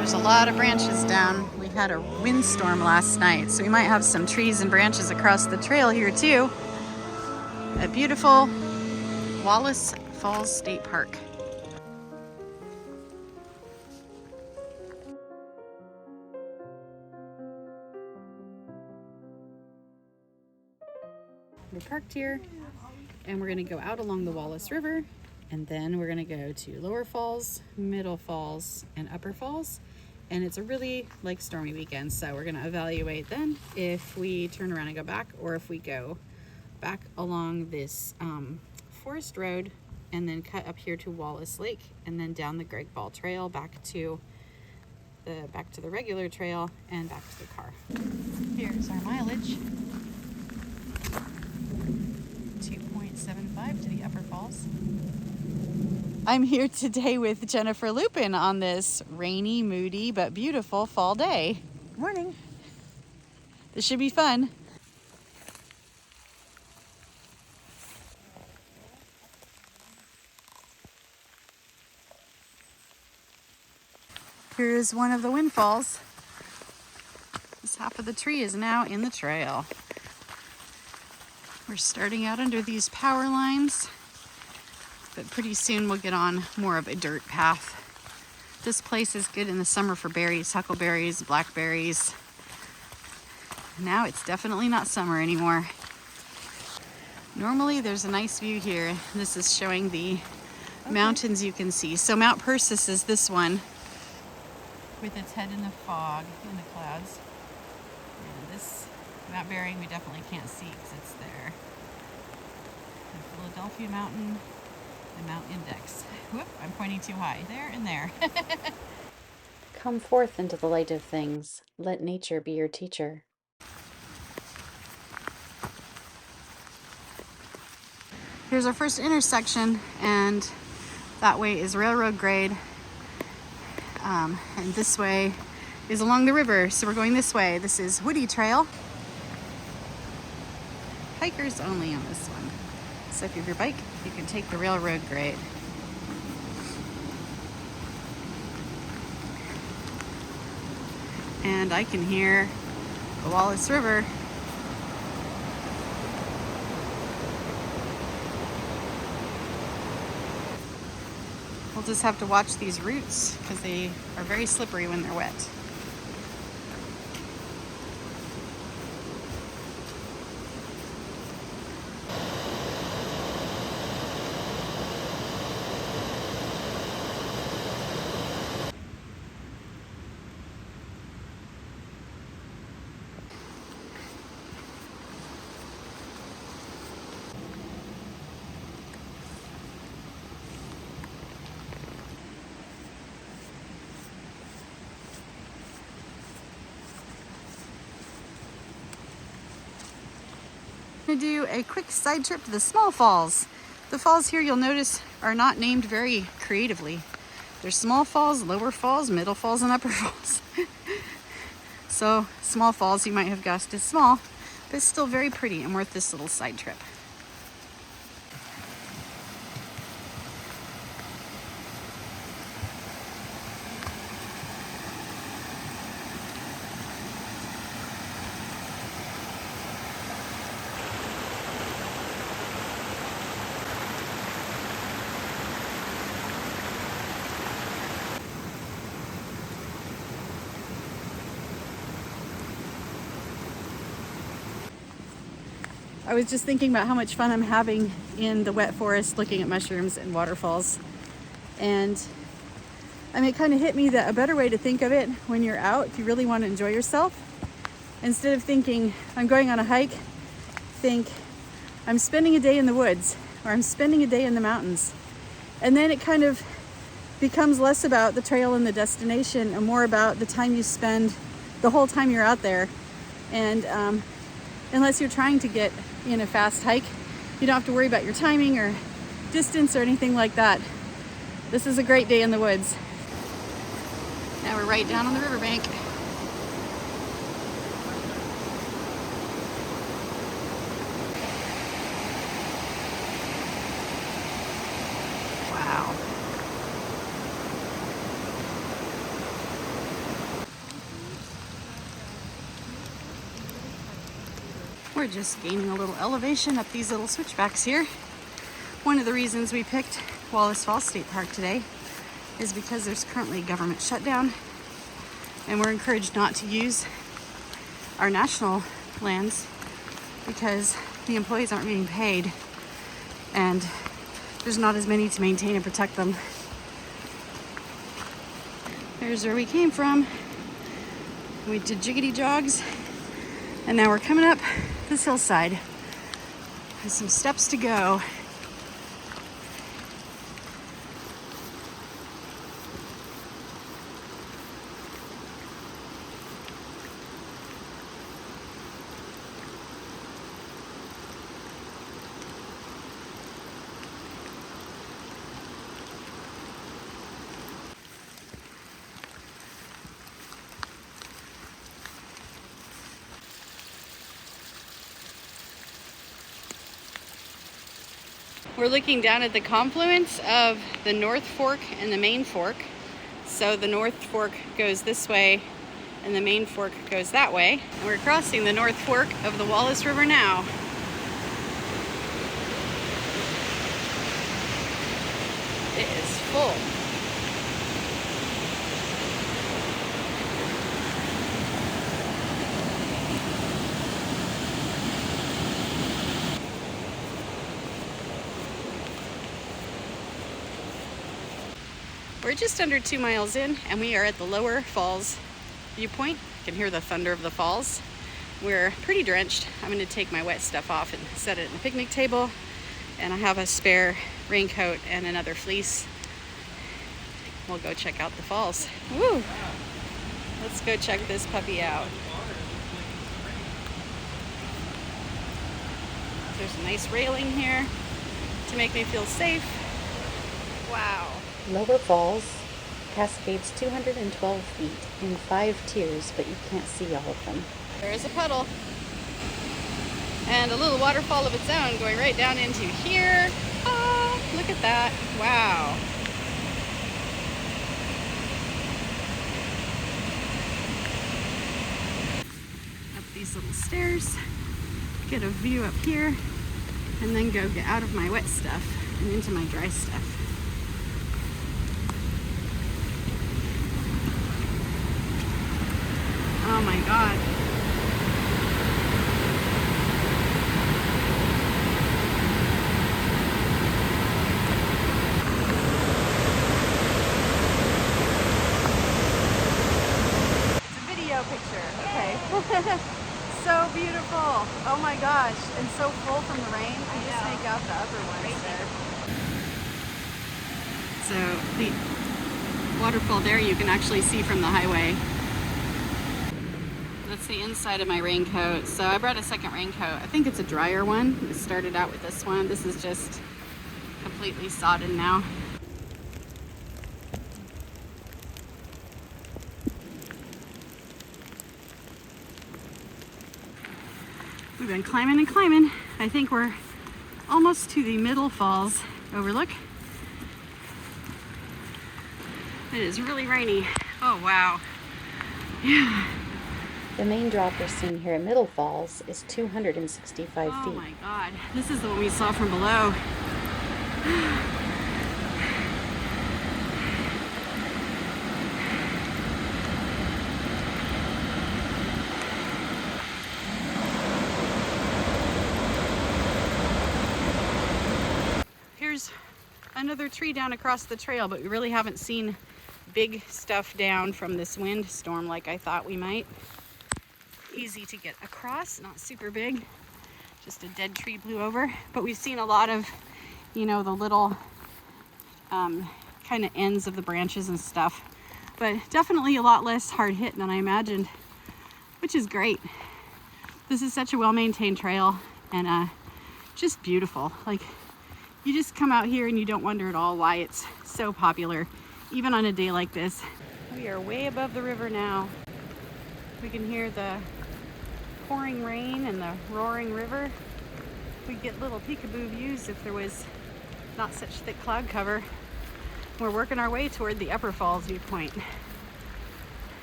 There's a lot of branches down. We had a windstorm last night, so we might have some trees and branches across the trail here too. At beautiful Wallace Falls State Park. We're parked here and we're gonna go out along the Wallace River, and then we're gonna go to Lower Falls, Middle Falls, and Upper Falls. And it's a really stormy weekend, so we're gonna evaluate then if we turn around and go back, or if we go back along this forest road and then cut up here to Wallace Lake, and then down the Greg Ball Trail back to the regular trail and back to the car. Here's our mileage. 2.75 to the Upper Falls. I'm here today with Jennifer Lupin on this rainy, moody, but beautiful fall day. Good morning. This should be fun. Here's one of the windfalls. This half of the tree is now in the trail. We're starting out under these power lines, but pretty soon we'll get on more of a dirt path. This place is good in the summer for berries, huckleberries, blackberries. Now it's definitely not summer anymore. Normally there's a nice view here. This is showing the mountains you can see. So Mount Persis is this one, with its head in the fog, in the clouds. And this Mount Bering we definitely can't see because it's there. The Philadelphia Mountain and Mount Index. Whoop, I'm pointing too high. There and there. Come forth into the light of things. Let nature be your teacher. Here's our first intersection, and that way is railroad grade. And this way is along the river, so we're going this way. This is Woody Trail. Hikers only on this one. So if you have your bike, you can take the railroad grade. And I can hear the Wallace River. We'll just have to watch these roots because they are very slippery when they're wet. Going to do a quick side trip to the small falls. The falls here, you'll notice, are not named very creatively. There's small falls, lower falls, middle falls, and upper falls. So small falls you might have guessed is small, but it's still very pretty and worth this little side trip. I was just thinking about how much fun I'm having in the wet forest looking at mushrooms and waterfalls. And it kind of hit me that a better way to think of it when you're out, if you really want to enjoy yourself, instead of thinking I'm going on a hike, think I'm spending a day in the woods, or I'm spending a day in the mountains. And then it kind of becomes less about the trail and the destination and more about the time you spend, the whole time you're out there. And unless you're trying to get in a fast hike, you don't have to worry about your timing or distance or anything like that. This is a great day in the woods. Now we're right down on the riverbank. Wow. We're just gaining a little elevation up these little switchbacks here. One of the reasons we picked Wallace Falls State Park today is because there's currently a government shutdown, and we're encouraged not to use our national lands because the employees aren't being paid and there's not as many to maintain and protect them. There's where we came from. We did jiggity jogs, and now we're coming up this hillside. There's some steps to go. We're looking down at the confluence of the North Fork and the Main Fork. So the North Fork goes this way and the Main Fork goes that way. And we're crossing the North Fork of the Wallace River now. It is full. We're just under 2 miles in, and we are at the lower falls viewpoint. You can hear the thunder of the falls. We're pretty drenched. I'm going to take my wet stuff off and set it in the picnic table, and I have a spare raincoat and another fleece. We'll go check out the falls. Woo! Let's go check this puppy out. There's a nice railing here to make me feel safe. Wow. Lower Falls cascades 212 feet in 5 tiers, but you can't see all of them. There is a puddle and a little waterfall of its own going right down into here. Ah, look at that. Wow. Up these little stairs, get a view up here, and then go get out of my wet stuff and into my dry stuff. Oh my God. It's a video picture. Okay. So beautiful. Oh my gosh. And so full from the rain. I just make out the upper ones there. So the waterfall there you can actually see from the highway. That's the inside of my raincoat. So I brought a second raincoat. I think it's a drier one. It started out with this one. This is just completely sodden now. We've been climbing and climbing. I think we're almost to the Middle Falls overlook. It is really rainy. Oh wow. Yeah. The main drop we're seeing here at Middle Falls is 265 feet. Oh my God. This is the one we saw from below. Here's another tree down across the trail, but we really haven't seen big stuff down from this windstorm like I thought we might. Easy to get across, not super big, just a dead tree blew over, but we've seen a lot of, you know, the little kind of ends of the branches and stuff, but definitely a lot less hard hit than I imagined, which is great. This is such a well-maintained trail and just beautiful. Like, you just come out here and you don't wonder at all why it's so popular, even on a day like this. We are way above the river now. We can hear the pouring rain and the roaring river. We'd get little peekaboo views if there was not such thick cloud cover. We're working our way toward the upper falls viewpoint.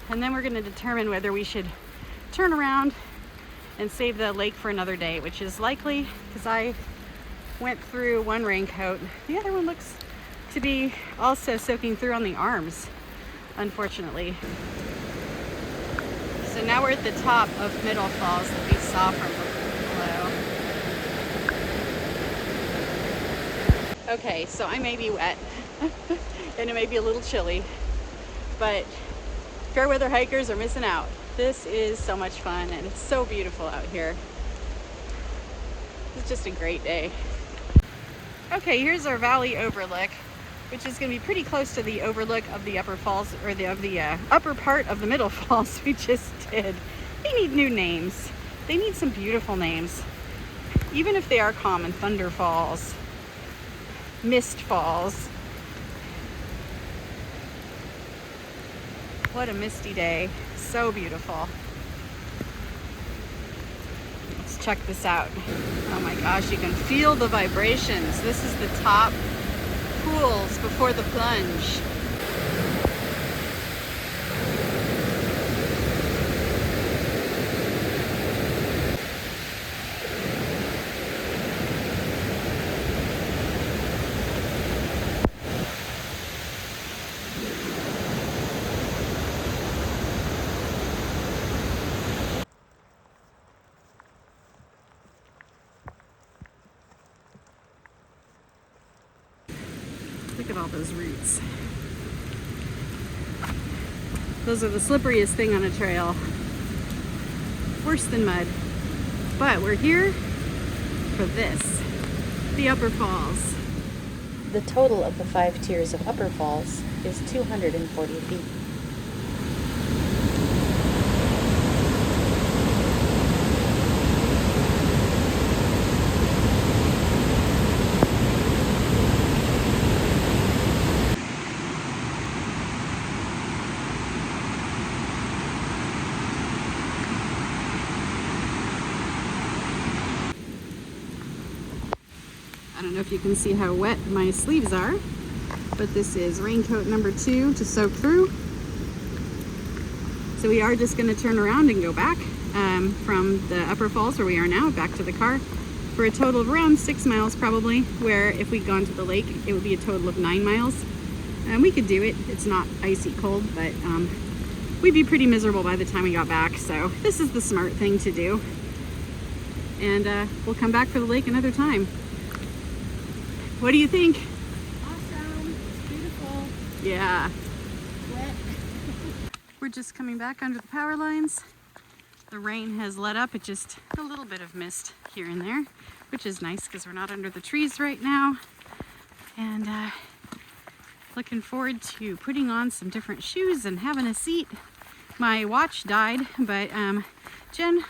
And then we're going to determine whether we should turn around and save the lake for another day, which is likely because I went through one raincoat. The other one looks to be also soaking through on the arms, unfortunately. So now we're at the top of Middle Falls that we saw from below. Okay, so I may be wet and it may be a little chilly, but fair weather hikers are missing out. This is so much fun and it's so beautiful out here. It's just a great day. Okay, here's our valley overlook, which is going to be pretty close to the overlook of the upper falls, or the upper part of the Middle Falls we just did. They need new names. They need some beautiful names, even if they are common. Thunder Falls, Mist Falls. What a misty day. So beautiful. Let's check this out. Oh my gosh, you can feel the vibrations. This is the top pools before the plunge. Look at all those roots. Those are the slipperiest thing on a trail. Worse than mud. But we're here for this, the Upper Falls. The total of the 5 tiers of Upper Falls is 240 feet. I don't know if you can see how wet my sleeves are, but this is raincoat number 2 to soak through. So we are just going to turn around and go back from the Upper Falls where we are now back to the car for a total of around 6 miles probably, where if we'd gone to the lake it would be a total of 9 miles. And we could do it. It's not icy cold, but we'd be pretty miserable by the time we got back. So this is the smart thing to do. And we'll come back for the lake another time. What do you think? Awesome. It's beautiful. Yeah. Wet. We're just coming back under the power lines. The rain has let up. It's just a little bit of mist here and there, which is nice because we're not under the trees right now. And looking forward to putting on some different shoes and having a seat. My watch died, but Jen,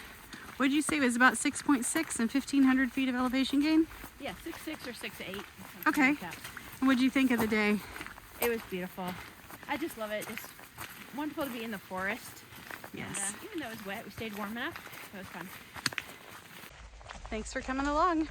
what did you say it was about 6.6 and 1,500 feet of elevation gain? Yeah, 6'6" or 6'8". Okay. Like that. And what did you think of the day? It was beautiful. I just love it. It's wonderful to be in the forest. Yes. And, even though it was wet, we stayed warm enough. It was fun. Thanks for coming along.